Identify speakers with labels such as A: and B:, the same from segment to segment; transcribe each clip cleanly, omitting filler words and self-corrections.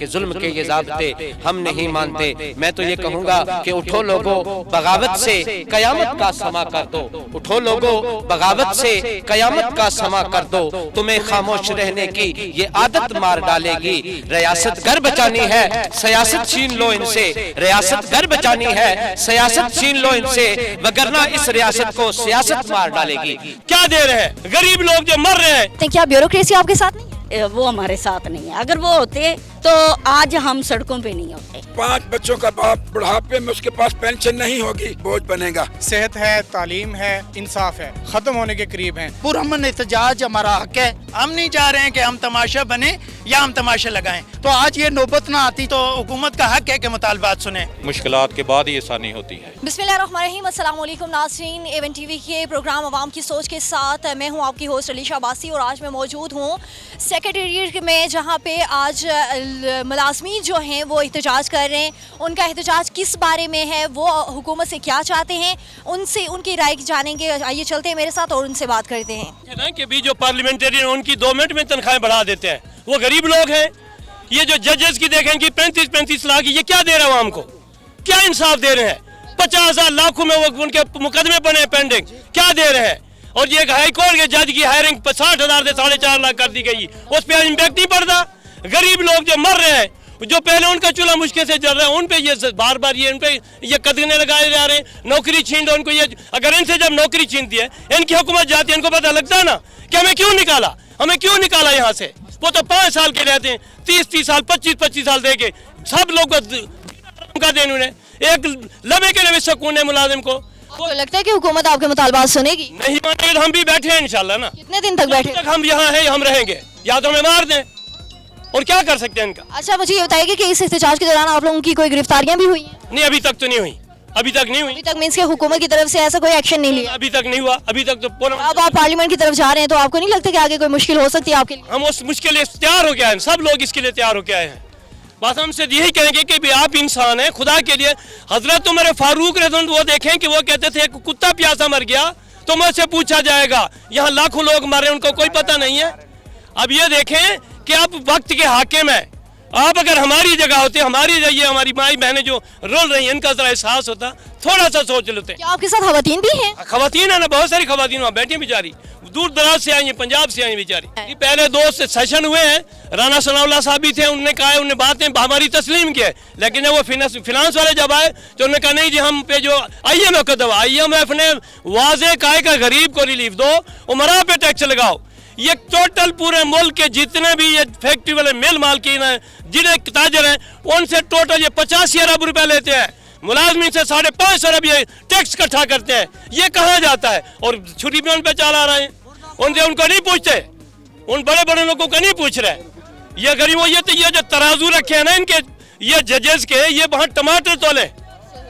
A: کہ ظلم کے یہ ضابطے ہم نہیں مانتے۔ میں تو یہ کہوں گا کہ اٹھو لوگو بغاوت سے قیامت کا سما کر دو، اٹھو لوگو بغاوت سے قیامت کا سما کر دو، تمہیں خاموش رہنے کی یہ عادت مار ڈالے گی۔ ریاست گھر بچانی ہے سیاست چھین لو ان سے، ریاست گھر بچانی ہے سیاست چھین لو ان سے، وگرنہ اس ریاست کو سیاست مار ڈالے گی۔
B: کیا دے رہے ہیں غریب لوگ جو مر رہے ہیں؟
C: کیا بیوروکریسی آپ کے ساتھ نہیں ہے؟
D: وہ ہمارے ساتھ نہیں ہے، اگر وہ ہوتے تو آج ہم سڑکوں پہ نہیں ہوتے۔
E: 5 بچوں کا باپ بڑھاپے میں اس کے پاس پینشن نہیں ہوگی، بوجھ بنے گا۔
F: صحت ہے، تعلیم ہے، انصاف ہے، ختم ہونے کے قریب ہیں۔ پرامن احتجاج ہمارا حق ہے، ہم نہیں چاہ رہے ہیں کہ ہم تماشا بنے یا ہم تماشا لگائیں۔ تو آج یہ نوبت نہ آتی تو حکومت کا حق ہے کہ مطالبات سنیں۔
G: مشکلات کے بعد ہی آسانی ہوتی ہے۔
C: بسم اللہ الرحمن الرحیم، السلام علیکم ناظرین، ایون ٹی وی کے پروگرام عوام کی سوچ کے ساتھ میں ہوں آپ کی ہوسٹ علیشہ عباسی، اور آج میں موجود ہوں سیکریٹریٹ میں، جہاں پہ آج ملازمین جو ہیں وہ احتجاج کر رہے ہیں۔ ان کا احتجاج کس بارے میں ہے، وہ حکومت سے کیا چاہتے ہیں، ان کی رائے جانیں گے۔ آئیے چلتے ہیں میرے ساتھ اور ان سے بات کرتے ہیں۔
B: کہ بھی جو پارلیمنٹرین ان کی 2 منٹ میں تنخواہیں بڑھا دیتے ہیں، وہ غریب لوگ ہیں۔ یہ جو ججز کی دیکھیں کہ 35 لاکھ، یہ کیا دے رہے ہیں عوام کو؟ کیا انصاف دے رہے ہیں؟ 50,000 لاکھوں میں وہ ان کے مقدمے پڑے ہیں پینڈنگ، کیا دے رہے ہیں؟ اور یہ ہائی کورٹ کے جج کی ہائرنگ 60,000 سے 4.5 لاکھ کر دی گئی، اس پہ امپیکٹ نہیں پڑتا؟ غریب لوگ جو مر رہے ہیں، جو پہلے ان کا چولہا مشکل سے چل رہا ہے، ان پہ یہ بار بار ان پہ یہ قدغنے لگائے جا رہے ہیں۔ نوکری چھین دو ان کو، یہ اگر ان سے جب نوکری چھینتی ہے، ان کی حکومت جاتی ہے، ان کو پتہ لگتا ہے نا کہ ہمیں کیوں نکالا یہاں سے۔ وہ تو 5 سال کے رہتے ہیں، 30 سال 25 سال دے کے سب لوگ کا دیں انہوں نے، ایک لمحے کے لیے سکون ہے ملازم کو۔
C: تو لگتا ہے کہ حکومت آپ کے مطالبات سنے گی؟
B: نہیں مانے گا، ہم بھی بیٹھے ہیں انشاءاللہ نا۔
C: کتنے دن تک بیٹھے؟
B: ہم یہاں ہیں، ہم رہیں گے، یا تو ہمیں مار دیں، اور کیا کر سکتے ہیں ان کا۔
C: اچھا مجھے یہ بتائیے کہ اس احتجاج کے دوران آپ لوگوں کی کوئی گرفتاریاں بھی ہوئی ہیں؟
B: نہیں، ابھی تک تو نہیں ہوئی، ابھی تک
C: مینس کہ حکومت کی طرف سے ایسا کوئی ایکشن نہیں لیا؟
B: ابھی تک نہیں ہوا، ابھی تک تو
C: اب آپ پارلیمنٹ کی طرف جا رہے ہیں تو آپ کو نہیں لگتا کہ آگے کوئی مشکل ہو سکتی ہے آپ کے لیے؟
B: ہم اس مشکل سے تیار ہو گیا ہے، سب لوگ اس کے لیے تیار ہو کے آئے ہیں۔ بس ہم سے یہی کہیں گے کہ آپ انسان ہیں، خدا کے لیے حضرت عمر فاروق رضی اللہ عنہ وہ دیکھیں کہ وہ کہتے تھے ایک کتا پیاسا مر گیا تو مجھ سے پوچھا جائے گا، یہاں لاکھوں لوگ مر رہے ہیں، ان کو کوئی پتہ نہیں ہے۔ اب یہ دیکھیں کہ آپ وقت کے حاکم ہیں، آپ اگر ہماری جگہ ہوتے، ہماری مائی بہنیں جو رول رہی ہیں، ان کا ذرا احساس ہوتا، تھوڑا سا سوچ لیتے۔
C: کیا آپ کے ساتھ خواتین بھی ہیں؟
B: خواتین ہیں نا، بہت ساری خواتین وہاں بیٹھی ہیں بیچاری، دور دراز سے آئی ہیں، پنجاب سے آئی ہیں بیچاری۔ پہلے 2 سیشن ہوئے ہیں، رانا ثناء اللہ صاحب بھی تھے، انہوں نے کہا، انہوں نے باتیں ہماری تسلیم کی ہے، لیکن جب وہ فنانس والے جب آئے تو انہوں نے کہا نہیں جی، ہم پہ جو IMF نے واضح کہا کہ غریب کو ریلیف دو، عمرا پہ ٹیکس لگاؤ۔ یہ ٹوٹل پورے ملک کے جتنے بھی یہ فیکٹری والے مل مالکین ہیں، جنہیں تاجر ہیں، ان سے ٹوٹل یہ 85 ارب روپے لیتے ہیں، ملازمین سے 5.5 ارب یہ ٹیکس اکٹھا کرتے ہیں۔ یہ کہاں جاتا ہے؟ اور چھری بھی ان پہ چلا رہے ہیں، ان کو نہیں پوچھتے، ان بڑے لوگوں کو نہیں پوچھ رہے۔ یہ غریبوں یہ جو ترازو رکھے ہیں نا ان کے، یہ ججز کے، یہ وہاں ٹماٹر تولے،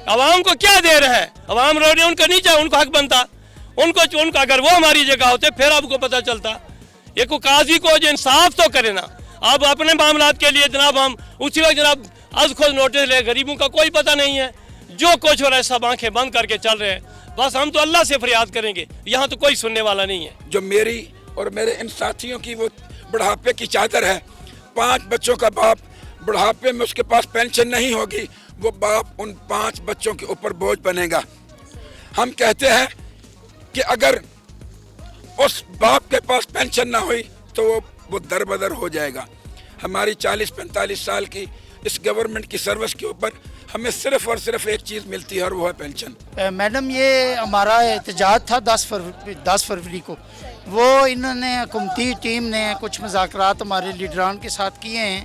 B: عوام کو کیا دے رہے ہیں؟ عوام رو رہے ہیں، ان کا نہیں چاہے، ان کو حق بنتا، ان کو اگر وہ ہماری جگہ ہوتے پھر آپ کو پتہ چلتا۔ یہ کو قاضی کو جو انصاف تو کرے نا۔ اب اپنے معاملات کے لیے جناب ہم اسی وقت جناب از خود نوٹس لے، غریبوں کا کوئی پتہ نہیں ہے، جو کچھ ہو رہا ہے سب آنکھیں بند کر کے چل رہے ہیں۔ بس ہم تو اللہ سے فریاد کریں گے، یہاں تو کوئی سننے والا نہیں ہے۔
E: جو میری اور میرے ان ساتھیوں کی وہ بڑھاپے کی چادر ہے، 5 بچوں کا باپ بڑھاپے میں اس کے پاس پینشن نہیں ہوگی، وہ باپ ان 5 بچوں کے اوپر بوجھ بنے گا۔ ہم کہتے ہیں کہ اگر اس باپ کے پاس پینشن نہ ہوئی تو وہ در بدر ہو جائے گا۔ ہماری 40-45 سال کی اس گورنمنٹ کی سروس کے اوپر ہمیں صرف اور صرف ایک چیز ملتی ہے، اور وہ ہے پینشن۔
F: میڈم یہ ہمارا احتجاج تھا 10 فروری کو، وہ انہوں نے حکومتی ٹیم نے کچھ مذاکرات ہمارے لیڈران کے ساتھ کیے ہیں،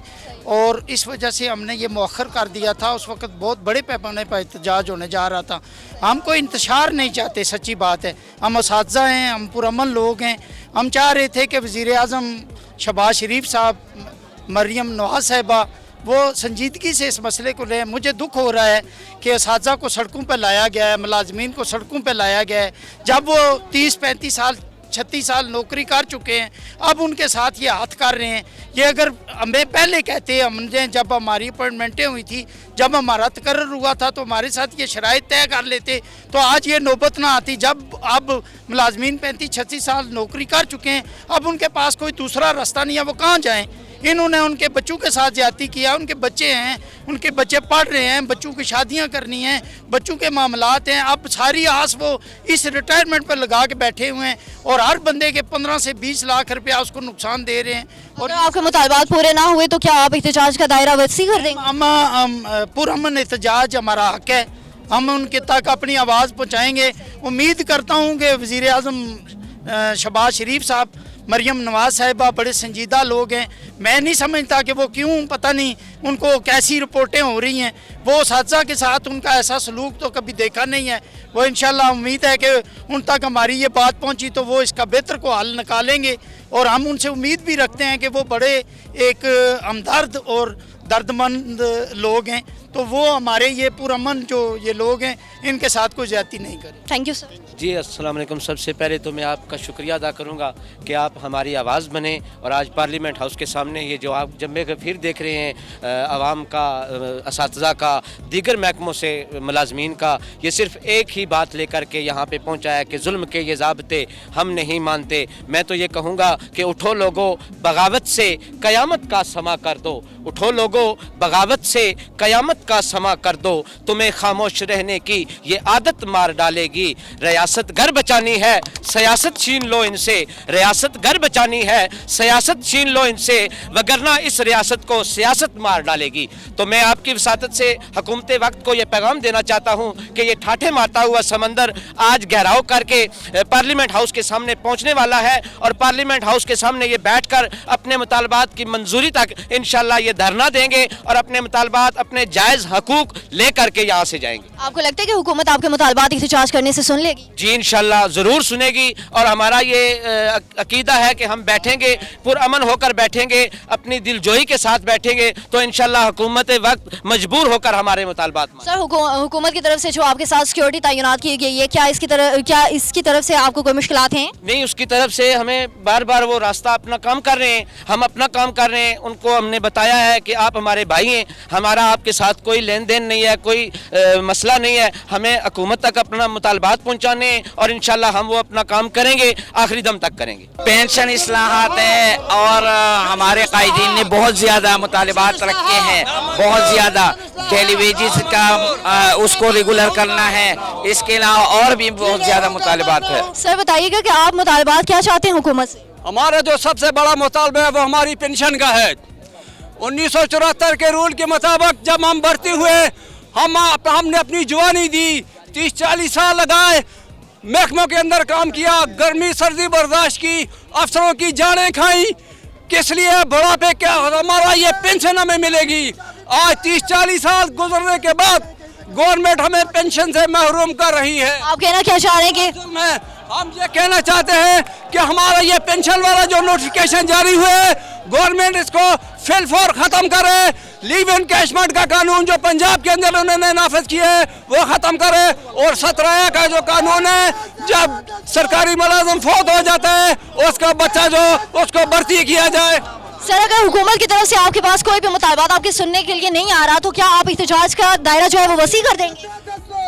F: اور اس وجہ سے ہم نے یہ مؤخر کر دیا تھا۔ اس وقت بہت بڑے پیمانے پر احتجاج ہونے جا رہا تھا، ہم کوئی انتشار نہیں چاہتے، سچی بات ہے، ہم اساتذہ ہیں، ہم پرامن لوگ ہیں۔ ہم چاہ رہے تھے کہ وزیر اعظم شہباز شریف صاحب، مریم نواز صاحبہ وہ سنجیدگی سے اس مسئلے کو لیں۔ مجھے دکھ ہو رہا ہے کہ اساتذہ کو سڑکوں پہ لایا گیا ہے، ملازمین کو سڑکوں پہ لایا گیا ہے، جب وہ 30-35 سال 36 سال نوکری کر چکے ہیں، اب ان کے ساتھ یہ ہاتھ کر رہے ہیں۔ یہ اگر ہمیں پہلے کہتے، ہم نے جب ہماری اپوائنٹمنٹیں ہوئی تھی، جب ہمارا تقرر ہوا تھا تو ہمارے ساتھ یہ شرائط طے کر لیتے تو آج یہ نوبت نہ آتی۔ جب اب ملازمین 35-36 سال نوکری کر چکے ہیں، اب ان کے پاس کوئی دوسرا راستہ نہیں ہے، وہ کہاں جائیں؟ इन्होंने उनके बच्चों के साथ ज्यादती किया। उनके बच्चे हैं, उनके बच्चे पढ़ रहे हैं, बच्चों की शादियां करनी हैं, बच्चों के मामलात हैं। अब सारी आस वो इस रिटायरमेंट पर लगा के बैठे हुए हैं और हर बंदे के 15 से 20 लाख रुपया उसको नुकसान दे रहे हैं।
C: और आपके मुतालबात पूरे ना हुए तो क्या आप एहतजाज का दायरा वसी कर देंगे?
F: हम पुरअमन एहतजाज हमारा हक है, हम उनके तक अपनी आवाज़ पहुँचाएँगे। उम्मीद करता हूँ कि वज़ीर आज़म शहबाज शरीफ साहब, मरियम नवाज साहिबा बड़े संजीदा लोग हैं। मैं नहीं समझता कि वो क्यों, पता नहीं उनको कैसी रिपोर्टें हो रही हैं। वो असातिज़ा के साथ उनका ऐसा सलूक तो कभी देखा नहीं है। वो इंशाल्लाह उम्मीद है कि उन तक हमारी ये बात पहुंची तो वो इसका बेहतर को हल निकालेंगे और हम उनसे उम्मीद भी रखते हैं कि वो बड़े एक हमदर्द और दर्दमंद लोग हैं, तो वो हमारे ये पुरअमन जो ये लोग हैं इनके साथ कोई ज्यादती नहीं करें।
C: Thank you sir.
A: जी अस्सलाम वालेकुम। सबसे पहले तो मैं आपका शुक्रिया अदा करूंगा कि आप हमारी आवाज़ बने और आज पार्लियामेंट हाउस के सामने ये जो आप जम्मे का फिर देख रहे हैं आवाम का, असातिज़ा का, दीगर महकमों से मुलाजमीन का, ये सिर्फ एक ही बात लेकर के यहाँ पे पहुँचा है कि जुल्म के ये ज़ाब्ते हम नहीं मानते। मैं तो ये कहूँगा कि उठो लोगो बगावत से क़यामत का समा कर दो, उठो लोगो बगावत से क़यामत का समा कर दो, तुम्हें खामोश रहने की ये आदत मार डालेगी। रियासत घर बचानी है, सियासत छीन लो इनसे, रियासत घर बचानी है, सियासत छीन लो इनसे, वगरना इस रियासत को सियासत मार डालेगी। तो मैं आपकी वसातत से हुकूमत वक्त को ये पैगाम देना चाहता हूँ कि ये ठाठे मारता हुआ समंदर आज गहराव करके पार्लियामेंट हाउस के सामने पहुँचने वाला है और पार्लियामेंट हाउस के सामने ये बैठकर अपने मुतालबात की मंजूरी तक इंशाल्लाह ये धरना देंगे और अपने मुतालबात, अपने जायज़ हकूक लेकर के यहाँ से जाएंगे।
C: आपको लगता है कि हुकूमत आपके मुतालबात एहतजाज करने से सुन लेगी?
A: जी इंशाल्लाह ज़रूर सुनेगी और हमारा ये अकीदा है कि हम बैठेंगे, पुरअमन होकर बैठेंगे, अपनी दिलजोई के साथ बैठेंगे तो इंशाल्लाह हुकूमत वक्त मजबूर होकर हमारे मुतालबात
C: सर हुकूमत की तरफ से जो आपके साथ सिक्योरिटी तैनात की गई है, क्या इसकी तरफ से आपको कोई मुश्किलात हैं?
A: नहीं, उसकी तरफ से हमें बार बार वो रास्ता अपना काम कर रहे हैं, हम अपना काम कर रहे हैं। उनको हमने बताया है कि आप हमारे भाई हैं, हमारा आपके साथ कोई लेन देन नहीं है, कोई मसला नहीं है, हमें हुकूमत तक अपना मुतालबात पहुँचाने और इंशाल्लाह हम वो अपना काम करेंगे, आखिरी दम तक करेंगे।
H: पेंशन इस्लाहात है और हमारे कायदीन ने बहुत ज़्यादा मुतालबात रखे हैं, बहुत ज़्यादा डेली वेजेस का उसको रेगुलर करना है, इसके अलावा और भी बहुत ज़्यादा मुतालबात है।
C: सर बताइएगा कि आप मुतालबात क्या चाहते हैं हुकूमत से?
I: हमारा जो सबसे बड़ा मुतालबा है वो हमारी पेंशन का है। 1974 के रूल के मुताबिक जब हम भर्ती हुए, हमने अपनी जवानी दी, 30-40 साल लगाए, महकमों के अंदर काम किया, गर्मी सर्दी बर्दाश्त की, अफसरों की जानें खाई, किस लिए बुढ़ापे क्या हमारा ये पेंशन हमें मिलेगी। आज 30-40 साल गुजरने के बाद गवर्नमेंट हमें पेंशन से महरूम कर रही है।
C: आप कहना क्या चाह रहे हैं कि
I: हम ये कहना चाहते हैं कि हमारा ये पेंशन वाला जो नोटिफिकेशन जारी हुए, गवर्नमेंट इसको फिल फॉर ख़त्म करे। लीव एनकैशमेंट का कानून जो पंजाब के अंदर उन्होंने नाफिज किया है वो ख़त्म करे और 17 का जो कानून है, जब सरकारी मुलाजिम फौत हो जाता है उसका बच्चा जो उसको भर्ती किया जाए।
C: सर अगर हुकूमत की तरफ से आपके पास कोई भी मुतालबात आपके सुनने के लिए नहीं आ रहा तो क्या आप एहतजाज का दायरा जो है वो वसी कर देंगे?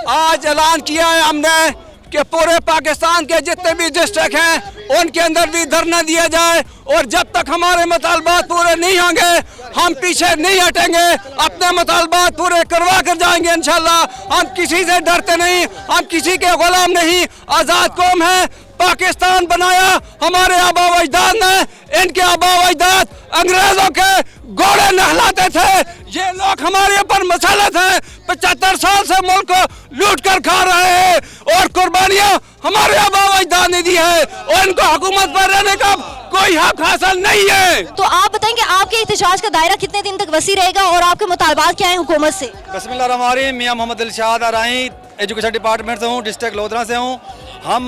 I: आज ऐलान किया है हमने कि पूरे पाकिस्तान के जितने भी डिस्ट्रिक्ट हैं उनके अंदर भी धरना दिया जाए और जब तक हमारे मुतालबात पूरे नहीं होंगे हम पीछे नहीं हटेंगे, अपने मुतालबात पूरे करवा कर जाएंगे इंशाल्लाह। हम किसी से डरते नहीं, हम किसी के गुलाम नहीं, आज़ाद कौम है। पाकिस्तान बनाया हमारे आबा व अजदाद ने, इनके आबा व अजदाद अंग्रेजों के घोड़े नहलाते थे, ये लोग हमारे ऊपर मसलत हैं। 75 साल से मुल्क को लूट कर खा रहे हैं और कुर्बानियां हमारे आबा व अजदाद ने दी है और इनको हुकूमत पर रहने का कोई हक हासिल नहीं है।
C: तो आप बताएं कि आपके एहतजाज का दायरा कितने दिन तक वसी रहेगा और आपके मुतालबात क्या हैं हुकूमत से?
J: बिस्मिल्लाहिर्रहमानिर्रहीम। मियां मोहम्मद दिलशाद आराई, एजुकेशन डिपार्टमेंट से हूँ, डिस्ट्रिक्ट लोधरा से हूँ। हम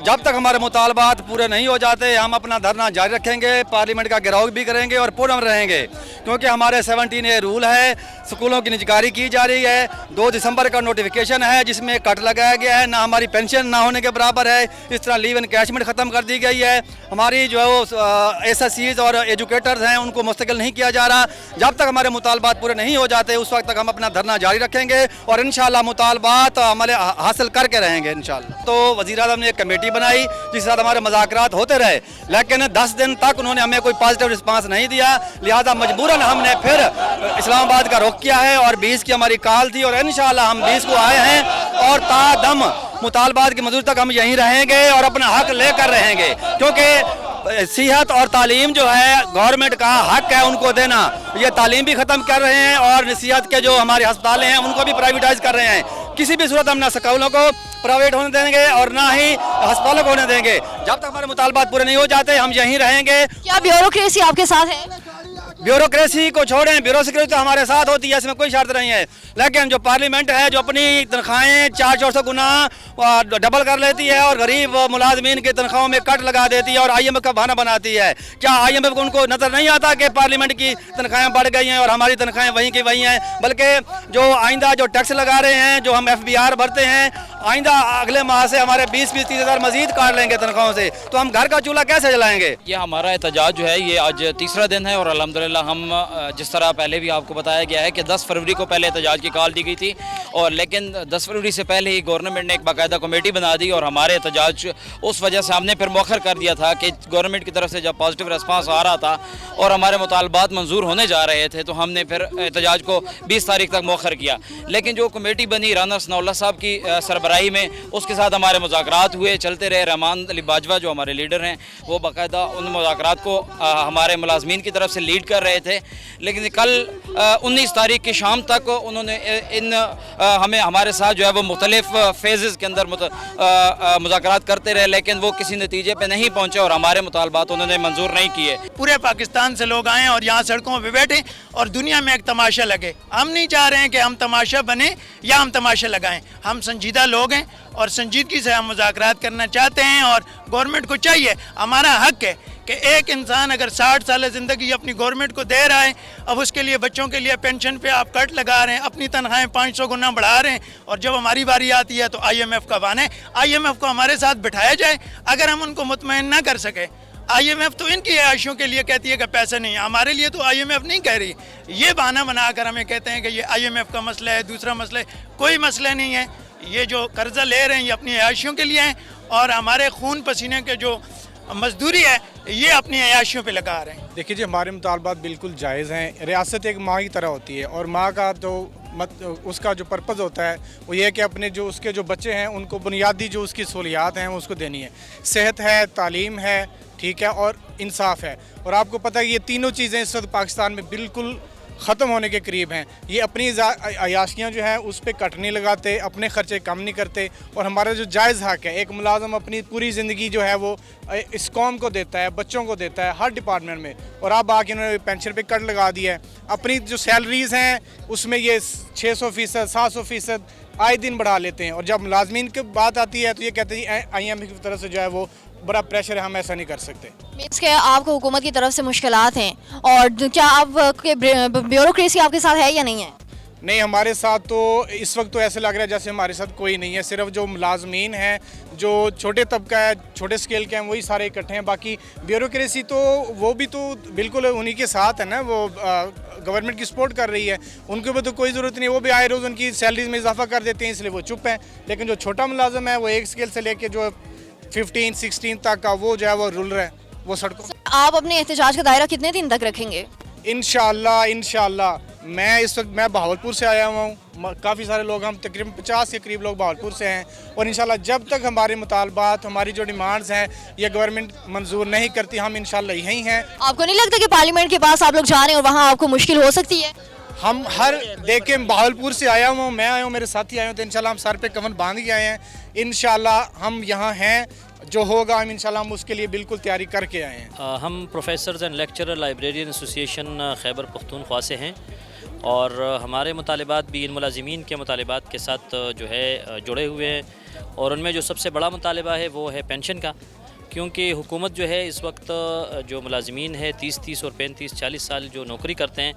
J: जब तक हमारे मुतालबात पूरे नहीं हो जाते हम अपना धरना जारी रखेंगे, पार्लियामेंट का घेराव भी करेंगे और पुरअमन रहेंगे, क्योंकि हमारे 17A रूल है, स्कूलों की निजकारी की जा रही है। 2 दिसंबर का नोटिफिकेशन है जिसमें कट लगाया गया है, ना हमारी पेंशन ना होने के बराबर है। इस तरह लीव एनकैशमेंट ख़त्म कर दी गई है। हमारी जो SSCs और एजुकेटर्स हैं उनको मुस्तकिल नहीं किया जा रहा। जब तक हमारे मुतालबात पूरे नहीं हो जाते उस वक्त तक हम अपना धरना जारी रखेंगे और इंशाअल्लाह मुतालबात अमल हासिल करके रहेंगे इंशाअल्लाह। तो वज़ीर वज़ीर आज़म ने एक कमेटी बनाई जिसके साथ हमारे मुज़ाकरात होते रहे, लेकिन 10 दिन तक उन्होंने हमें कोई पॉजिटिव रिस्पांस नहीं दिया। लिहाजा मजबूरन हमने फिर इस्लामाबाद का रुख किया है और 20 की हमारी कॉल थी और इंशाअल्लाह हम 20 को आए हैं और तादम मुतालबात की मंजूरी तक हम यहीं रहेंगे और अपना हक लेकर रहेंगे, क्योंकि सेहत और तालीम जो है गवर्नमेंट का हक है उनको देना। ये तालीम भी ख़त्म कर रहे हैं और नसीहत के जो हमारे अस्पताल हैं उनको भी प्राइवेटाइज कर रहे हैं। किसी भी सूरत हम ना स्कूलों को प्राइवेट होने देंगे और ना ही अस्पतालों को होने देंगे। जब तक हमारे मुतालबात पूरे नहीं हो जाते हम यहीं रहेंगे।
C: क्या ब्यूरोक्रेसी आपके साथ है?
J: ब्यूरोक्रेसी को छोड़ें, ब्यूरोक्रेसी तो हमारे साथ होती है, इसमें कोई शर्त नहीं है, लेकिन जो पार्लियामेंट है जो अपनी तनख्वाहें 400 गुना डबल कर लेती है और गरीब मुलाजमीन की तनख्वाहों में कट लगा देती है और IMF का बहाना बनाती है। क्या IMF को उनको नज़र नहीं आता कि पार्लियामेंट की तनख्वाहें बढ़ गई हैं और हमारी तनख्वाहें वहीं की वहीं हैं? बल्कि जो आइंदा जो टैक्स लगा रहे हैं, जो हम FBR भरते हैं, आइंदा अगले माह से हमारे 20-30 हज़ार मजीद काट लेंगे तनख्वाहों से, तो हम घर का चूल्हा कैसे जलाएंगे?
H: ये हमारा एहतजाज जो है ये आज तीसरा दिन है और अल्हम्दुलिल्लाह हम जिस तरह पहले भी आपको बताया गया है कि 10 फरवरी को पहले एहतजाज की कॉल दी गई थी और लेकिन 10 फरवरी से पहले ही गवर्नमेंट ने एक बाकायदा कमेटी बना दी और हमारे एहतजाज उस वजह से हमने फिर मौखर कर दिया था कि गवर्नमेंट की तरफ से जब पॉजिटिव रिस्पांस आ रहा था और हमारे मुतालबात मंजूर होने जा रहे थे तो हमने फिर एहतजाज को 20 तारीख तक मौखर किया। लेकिन जो कमेटी बनी राना सनाउल्लाह साहब की सरबराही में, उसके साथ हमारे मुज़ाकरात हुए, चलते रहे। रहमान अली बाजवा जो हमारे लीडर हैं वो बाकायदा उन मुज़ाकरात को हमारे मुलाजमीन की तरफ से लीड कर रहे थे। लेकिन कल 19 तारीख की शाम तक उन्होंने हमें हमारे साथ जो है वो मुख्तलिफ फेजेस के अंदर मुज़ाकरात करते रहे, लेकिन वो किसी नतीजे पे नहीं पहुँचे और हमारे मुतालबात उन्होंने मंजूर नहीं किए।
F: पूरे पाकिस्तान से लोग आए और यहाँ सड़कों पे बैठे और दुनिया में एक तमाशा लगे। हम नहीं चाह रहे हैं कि हम तमाशा बने या हम तमाशा लगाएं। हम संजीदा लोग हैं और संजीदगी से हम मुज़ाकरात करना चाहते हैं और गवर्नमेंट को चाहिए, हमारा हक है कि एक इंसान अगर 60 साल ज़िंदगी अपनी गवर्नमेंट को दे रहा है, अब उसके लिए बच्चों के लिए पेंशन पे आप कट लगा रहे हैं, अपनी तनख्वाहें 500 गुना बढ़ा रहे हैं और जब हमारी बारी आती है तो IMF का बहाना है। IMF को हमारे साथ बिठाया जाए। अगर हम उनको मुतमईन ना कर सके, IMF तो इनकी आयशों के लिए कहती है कि पैसे नहीं है, हमारे लिए तो IMF नहीं कह रही। ये बहाना बनाकर हमें कहते हैं कि ये IMF का मसला है, दूसरा मसला है। कोई मसला नहीं है। ये जो कर्जा ले रहे हैं ये अपनी आयशों के लिए हैं और हमारे खून पसीने के जो मजदूरी है ये अपनी अयाशियों पे लगा रहे हैं।
K: देखिए जी, हमारे मुतालबात बिल्कुल जायज़ हैं। रियासत एक माँ की तरह होती है और माँ का तो उसका जो पर्पज़ होता है वो ये है कि अपने जो उसके जो बच्चे हैं उनको बुनियादी जो उसकी सहूलियात हैं वो उसको देनी है। सेहत है, तालीम है, ठीक है, और इंसाफ है। और आपको पता है ये तीनों चीज़ें इस वक्त पाकिस्तान में बिल्कुल ख़त्म होने के करीब हैं। ये अपनी अयाशियाँ जो हैं उस पर कट नहीं लगाते, अपने ख़र्चे कम नहीं करते और हमारा जो जायज़ हक़ है, एक मुलाज़म अपनी पूरी ज़िंदगी जो है वो इस कौम को देता है, बच्चों को देता है, हर डिपार्टमेंट में, और अब आके इन्होंने पेंशन पे कट लगा दिया है। अपनी जो सैलरीज़ हैं उसमें ये 600%, 700% आए दिन बढ़ा लेते हैं और जब मुलाजमीन की बात आती है तो ये कहते हैं IMF की तरफ से जो है वो बड़ा प्रेशर है, हम ऐसा नहीं कर सकते।
C: मीन्स के आपको हुकूमत की तरफ से मुश्किलात हैं और क्या आप ब्यूरोक्रेसी आपके साथ है या नहीं है?
K: नहीं, हमारे साथ तो इस वक्त तो ऐसे लग रहा है जैसे हमारे साथ कोई नहीं है। सिर्फ जो मुलाजमीन हैं, जो छोटे तबका है, छोटे स्केल के हैं, वही सारे इकट्ठे हैं। बाकी ब्यूरोक्रेसी तो वो भी तो बिल्कुल उन्हीं के साथ है ना, वो गवर्नमेंट की सपोर्ट कर रही है, उनको भी तो कोई ज़रूरत नहीं। वो भी आए रोज़ उनकी सैलरीज में इजाफा कर देते हैं, इसलिए वो चुप हैं। लेकिन जो छोटा मुलाजम है वो एक स्केल से लेके जो 15-16 तक का वो जो है वो रूल रहा है वो सड़कों।
C: आप अपने एहतजाज का दायरा कितने दिन तक रखेंगे?
K: इंशाअल्लाह मैं इस वक्त बहावलपुर से आया हुआ हूँ। काफ़ी सारे लोग, हम तकरीबन 50 के करीब लोग बहावलपुर से हैं और इंशाल्लाह जब तक हमारे मुतालबात, हमारी जो डिमांड्स हैं ये गवर्नमेंट मंजूर नहीं करती, हम इंशाल्लाह यहीं हैं।
C: आपको नहीं लगता कि पार्लियामेंट के पास आप लोग जा रहे हैं और वहाँ आपको मुश्किल हो सकती है?
K: हम हर देखें, बहावलपुर से आया हूँ, मैं आया हूँ, मेरे साथी आए हूँ, तो इंशाल्लाह हम सर पे कफन बांध के आए हैं। इंशाल्लाह हम यहाँ हैं, जो होगा हम इंशाल्लाह हम उसके लिए बिल्कुल तैयारी करके आए हैं।
L: हम professors and lecturer librarian association Khyber Pakhtunkhwa से हैं और हमारे मुतालिबात भी इन मुलाजिमीन के मुतालिबात के साथ जो है जुड़े हुए हैं और उनमें जो सबसे बड़ा मुतालिबा है वो है पेंशन का, क्योंकि हुकूमत जो है इस वक्त जो मुलाजिमीन है 30 और 35-40 साल जो नौकरी करते हैं,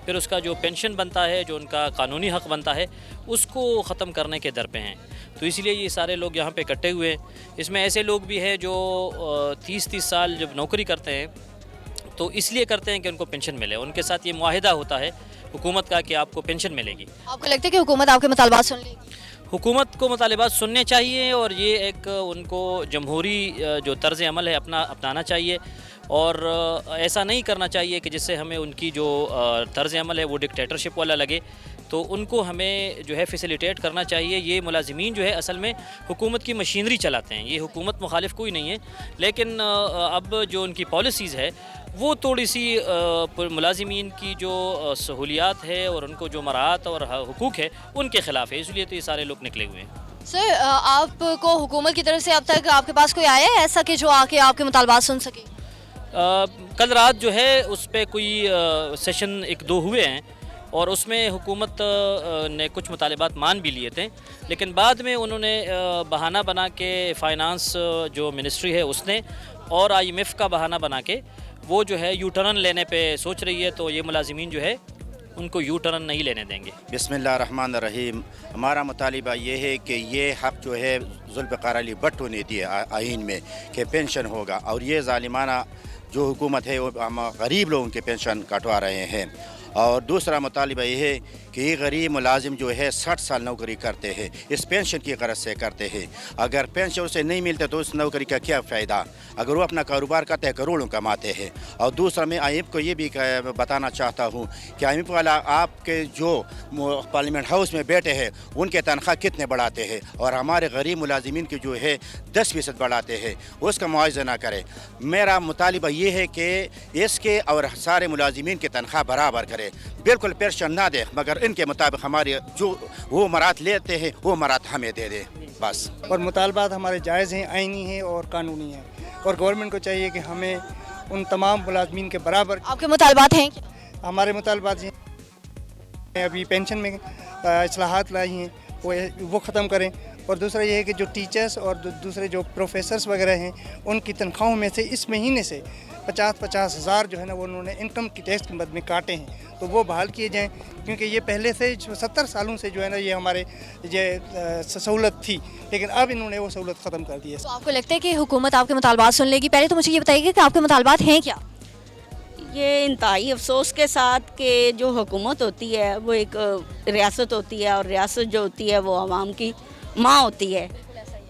L: फिर उसका जो पेंशन बनता है, जो उनका कानूनी हक़ बनता है, उसको ख़त्म करने के दर पे हैं। तो इसलिए ये सारे लोग यहाँ पे इकट्ठे हुए हैं। इसमें ऐसे लोग भी हैं जो 30 साल जब नौकरी करते हैं तो इसलिए करते हैं कि उनको पेंशन मिले। उनके साथ ये मुआहिदा होता है हुकूमत का कि आपको पेंशन मिलेगी।
C: आपको लगता है कि हुकूमत आपके मुतालबात सुन लेगी?
L: हुकूमत को मुतालिबात सुनने चाहिए और ये एक उनको जमहूरी जो तर्ज़ अमल है अपनाना चाहिए और ऐसा नहीं करना चाहिए कि जिससे हमें उनकी जो तर्ज़ अमल है वो डिक्टेटरशिप वाला लगे। तो उनको हमें जो है फैसिलिटेट करना चाहिए। ये मुलाजिमीन जो है असल में हुकूमत की मशीनरी चलाते हैं, ये हुकूमत मुखालिफ कोई नहीं है, लेकिन अब जो उनकी पॉलिसीज़ है वो थोड़ी सी मुलाजिमीन की जो सहूलियात है और उनको जो मराहत और हुकूक है उनके ख़िलाफ़ है, इसलिए तो ये सारे लोग निकले हुए हैं।
C: सर, आपको हुकूमत की तरफ से अब तक आपके पास कोई आया है ऐसा कि जो आके आपके मुतालबात सुन सके?
L: कल रात जो है उस पर कोई सेशन 1-2 हुए हैं और उसमें हुकूमत ने कुछ मुतालिबात मान भी लिए थे, लेकिन बाद में उन्होंने बहाना बना के फ़ाइनांस जो मिनिस्ट्री है उसने और IMF का बहाना बना के वो जो है यू टर्न लेने पे सोच रही है, तो ये मुलाजिमीन जो है उनको यू टर्न नहीं लेने देंगे।
M: बिस्मिल्लाहिर्रहमानिर्रहीम। हमारा मुतालिबा ये है कि ये हक़ जो है ज़ुल्फ़िकार अली भुट्टो ने दिया आइन में कि पेंशन होगा, और ये ज़ालिमाना जो हुकूमत है वो हम गरीब लोगों के पेंशन कटवा रहे हैं। और दूसरा मुतालिबा ये है कि ये गरीब मुलाजिम जो है 60 साल नौकरी करते हैं, इस पेंशन की गरज से करते हैं। अगर पेंशन उसे नहीं मिलते तो उस नौकरी का क्या फ़ायदा? अगर वो अपना कारोबार करते हैं करोड़ों कमाते हैं। और दूसरा मैं IMF को ये भी बताना चाहता हूँ कि IMF वाला आपके जो पार्लियामेंट हाउस में बैठे हैं उनके तनख्वाह कितने बढ़ाते हैं और हमारे गरीब मुलाजिमीन की जो है 10% बढ़ाते हैं, उसका मुआवजा ना करें। मेरा मुतालिबा ये है कि इसके और सारे मुलाजिमीन की तनख्वाह बराबर करें, बिल्कुल पेंशन ना दे, मगर इनके मुताबिक हमारे जो वो मरात लेते हैं वो मरात हमें दे दे बस।
N: और मुतालबात हमारे जायज़ हैं, आइनी हैं और कानूनी हैं, और गवर्नमेंट को चाहिए कि हमें उन तमाम मुलाजमीन के बराबर।
C: आपके मुतालबात हैं क्या?
N: हमारे मुतालबात हैं अभी पेंशन में इस्लाहात लाई हैं वो ख़त्म करें, और दूसरा ये है कि जो टीचर्स और दूसरे जो प्रोफेसर्स वगैरह हैं उनकी तनख्वाहों में से इस महीने से 50-50 हज़ार जो है ना वो उन्होंने इनकम की टैक्स के मद में काटे हैं, तो वो बहाल किए जाएं, क्योंकि ये पहले से 70 सालों से जो है ना ये हमारे ये सहूलत थी, लेकिन अब इन्होंने वो सहूलत ख़त्म कर दी है।
C: तो आपको लगता है कि हुकूमत आपके मुतालबात सुन लेगी? पहले तो मुझे ये बताइए कि आपके मुतालबात हैं क्या?
D: ये इंतहाई अफसोस के साथ कि जो हुकूमत होती है वो एक रियासत होती है, और रियासत जो होती है वो आवाम की माँ होती है।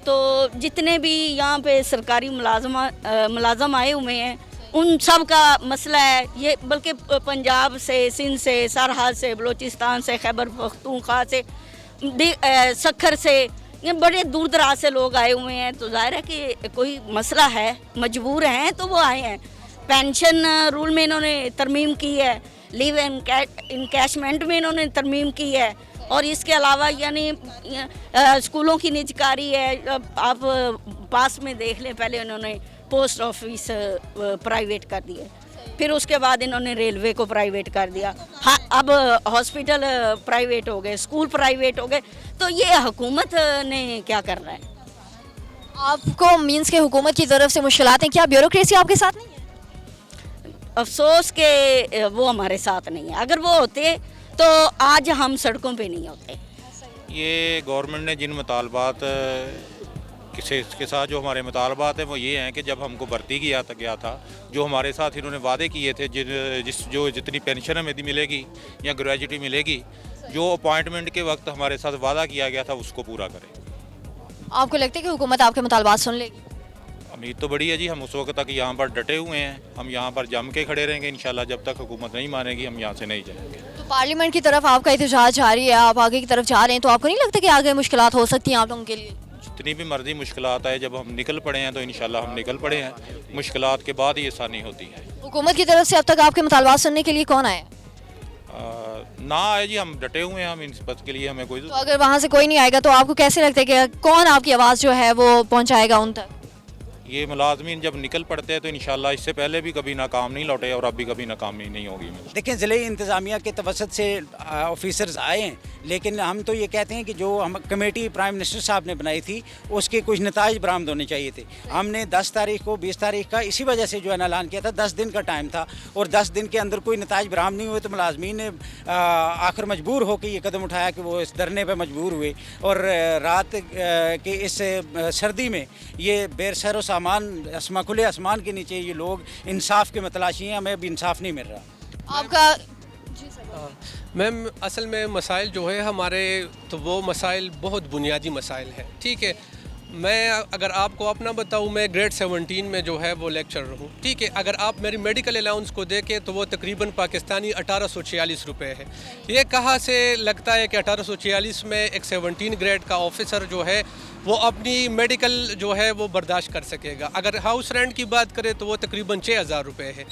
D: तो जितने भी यहाँ पे सरकारी मुलाजम आए हुए हैं उन सब का मसला है ये, बल्कि पंजाब से, सिंध से, सरहद से, बलूचिस्तान से, खैबर पख्तूनख्वा से, सखर से, ये बड़े दूर दराज से लोग आए हुए हैं। तो ज़ाहिर है कि कोई मसला है, मजबूर हैं तो वो आए हैं। पेंशन रूल में इन्होंने तरमीम की है, लीव इनकैशमेंट में इन्होंने तरमीम की है, और इसके अलावा यानी स्कूलों की निजकारी है। आप पास में देख लें, पहले उन्होंने पोस्ट ऑफिस प्राइवेट कर दिए, फिर उसके बाद इन्होंने रेलवे को प्राइवेट कर दिया, हाँ अब हॉस्पिटल प्राइवेट हो गए, स्कूल प्राइवेट हो गए। तो ये हुकूमत ने क्या करना है?
C: आपको मीन्स के हुकूमत की तरफ से मुश्किलात हैं क्या? ब्यूरोक्रेसी आपके साथ नहीं है?
D: अफसोस के वो हमारे साथ नहीं है, अगर वो होते तो आज हम सड़कों पे नहीं होते।
G: ये गवर्नमेंट ने जिन मुतालबात के साथ जो हमारे मुतालबात हैं वो ये हैं कि जब हमको भर्ती किया गया था, जो हमारे साथ इन्होंने वादे किए थे जितनी पेंशन हमें मिलेगी या ग्रेजुएटी मिलेगी, जो अपॉइंटमेंट के वक्त हमारे साथ वादा किया गया था उसको पूरा करें।
C: आपको लगता है कि हुकूमत आपके मुतालबात सुन लेगी?
G: उम्मीद तो बड़ी है जी, हम उस वक्त तक यहाँ पर डटे हुए हैं, हम यहाँ पर जम के खड़े रहेंगे इंशाल्लाह। जब तक हुकूमत नहीं मानेगी हम यहाँ से नहीं जाएंगे।
C: तो पार्लियामेंट की तरफ आपका एहतजाज जारी है, आप आगे की तरफ जा रहे हैं, तो आपको नहीं लगता कि आगे मुश्किलात हो सकती हैं आप लोगों के लिए?
G: जितनी भी मर्जी मुश्किलात आए, जब हम निकल पड़े हैं तो इंशाल्लाह हम निकल पड़े हैं। मुश्किलात के बाद ही आसानी होती है।
C: हुकूमत की तरफ से अब तक आपके मुतालबात सुनने के लिए कौन आया?
G: ना आए जी, हम डटे हुए हैं, हम इस बात के लिए हमें कोई।
C: तो अगर वहाँ से कोई नहीं आएगा तो आपको कैसे लगता है कि कौन आपकी आवाज़ जो है वो पहुँचाएगा उन तक?
G: ये मुलाजमीन जब निकल पड़ते हैं तो इंशाल्लाह इससे पहले भी कभी नाकाम नहीं लौटे और अब भी कभी नाकामी नहीं होगी।
O: देखें, ज़िले इंतज़ामिया के तवसत से ऑफिसर्स आए हैं, लेकिन हम तो ये कहते हैं कि जो हम कमेटी प्राइम मिनिस्टर साहब ने बनाई थी उसके कुछ नताइज बरामद होने चाहिए थे। हमने 10 तारीख को 20 तारीख का इसी वजह से जो है ऐलान किया था, 10 दिन का टाइम था, और 10 दिन के अंदर कोई नताइज बरामद नहीं हुए तो मुलाजमीन ने आखिर मजबूर होकर ये कदम उठाया कि वो इस धरने पर मजबूर हुए। और रात के इस सर्दी में ये बेरसर सामान खुले आसमान के नीचे ये लोग इंसाफ के मतलाशी हैं, हमें अभी इंसाफ नहीं मिल रहा।
C: आपका
P: میم اصل میں مسائل جو ہے ہمارے تو وہ مسائل بہت بنیادی مسائل ہیں. ٹھیک ہے, میں اگر آپ کو اپنا بتاؤں, میں گریڈ 17 میں جو ہے وہ لیکچرر ہوں. ٹھیک ہے, اگر آپ میری میڈیکل الاؤنس کو دیکھیں تو وہ تقریباً پاکستانی 1846 روپے ہے. یہ کہاں سے لگتا ہے کہ 1846 میں ایک 17 گریڈ کا آفیسر جو ہے وہ اپنی میڈیکل جو ہے وہ برداشت کر سکے گا. اگر ہاؤس رینٹ کی بات کرے تو وہ تقریباً 6000 روپے ہے.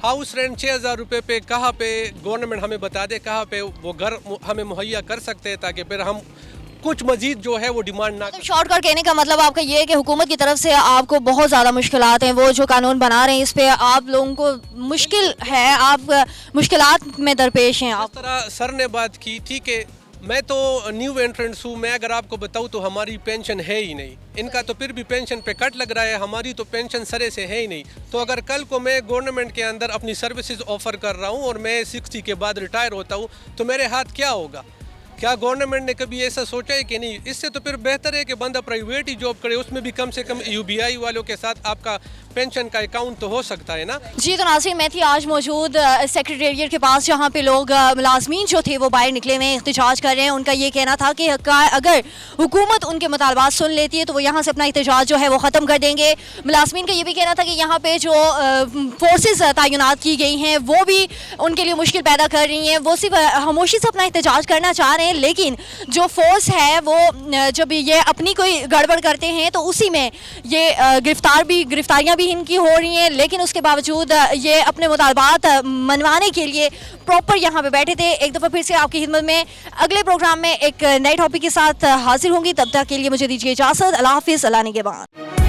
P: ہاؤس رینٹ 6000 روپے پہ کہاں پہ گورنمنٹ ہمیں بتا دے کہاں پہ وہ گھر ہمیں مہیا کر سکتے ہیں تاکہ پھر ہم کچھ مزید جو ہے وہ ڈیمانڈ نہ.
C: شارٹ کٹ کہنے کا مطلب آپ کا یہ ہے کہ حکومت کی طرف سے آپ کو بہت زیادہ مشکلات ہیں, وہ جو قانون بنا رہے ہیں اس پہ آپ لوگوں کو مشکل ہے, آپ مشکلات میں درپیش ہیں.
P: اس طرح سر نے بات کی, ٹھیک ہے, میں تو نیو انٹرنس ہوں, میں اگر آپ کو بتاؤں تو ہماری پینشن ہے ہی نہیں. ان کا تو پھر بھی پینشن پہ کٹ لگ رہا ہے, ہماری تو پینشن سرے سے ہے ہی نہیں. تو اگر کل کو میں گورنمنٹ کے اندر اپنی سروسز آفر کر رہا ہوں اور میں 60 کے بعد ریٹائر ہوتا ہوں تو میرے ہاتھ کیا ہوگا؟ کیا گورنمنٹ نے کبھی ایسا سوچا ہے کہ نہیں؟ اس سے تو پھر بہتر ہے کہ بندہ پرائیویٹ ہی جاب کرے, اس میں بھی کم سے کم UBI والوں کے ساتھ آپ کا پینشن کا اکاؤنٹ تو ہو سکتا ہے نا.
C: جی تو ناظرین, میں تھی آج موجود سیکریٹریٹ کے پاس جہاں پہ لوگ ملازمین جو تھے وہ باہر نکلے ہوئے احتجاج کر رہے ہیں. ان کا یہ کہنا تھا کہ اگر حکومت ان کے مطالبات سن لیتی ہے تو وہ یہاں سے اپنا احتجاج جو ہے وہ ختم کر دیں گے. ملازمین کا یہ بھی کہنا تھا کہ یہاں پہ جو فورسز تعینات کی گئی ہیں وہ بھی ان کے لیے مشکل پیدا کر رہی ہیں. وہ صرف خاموشی سے اپنا احتجاج کرنا چاہ رہے ہیں, لیکن جو فورس ہے وہ جب یہ اپنی کوئی گڑبڑ کرتے ہیں تو اسی میں یہ گرفتاریاں بھی ان کی ہو رہی ہیں. لیکن اس کے باوجود یہ اپنے مطالبات منوانے کے لیے پراپر یہاں پہ بیٹھے تھے. ایک دفعہ پھر سے آپ کی خدمت میں اگلے پروگرام میں ایک نئے ٹاپک کے ساتھ حاضر ہوں گی. تب تک کے لیے مجھے دیجیے اجازت. اللہ حافظ. اللہ نگہبان.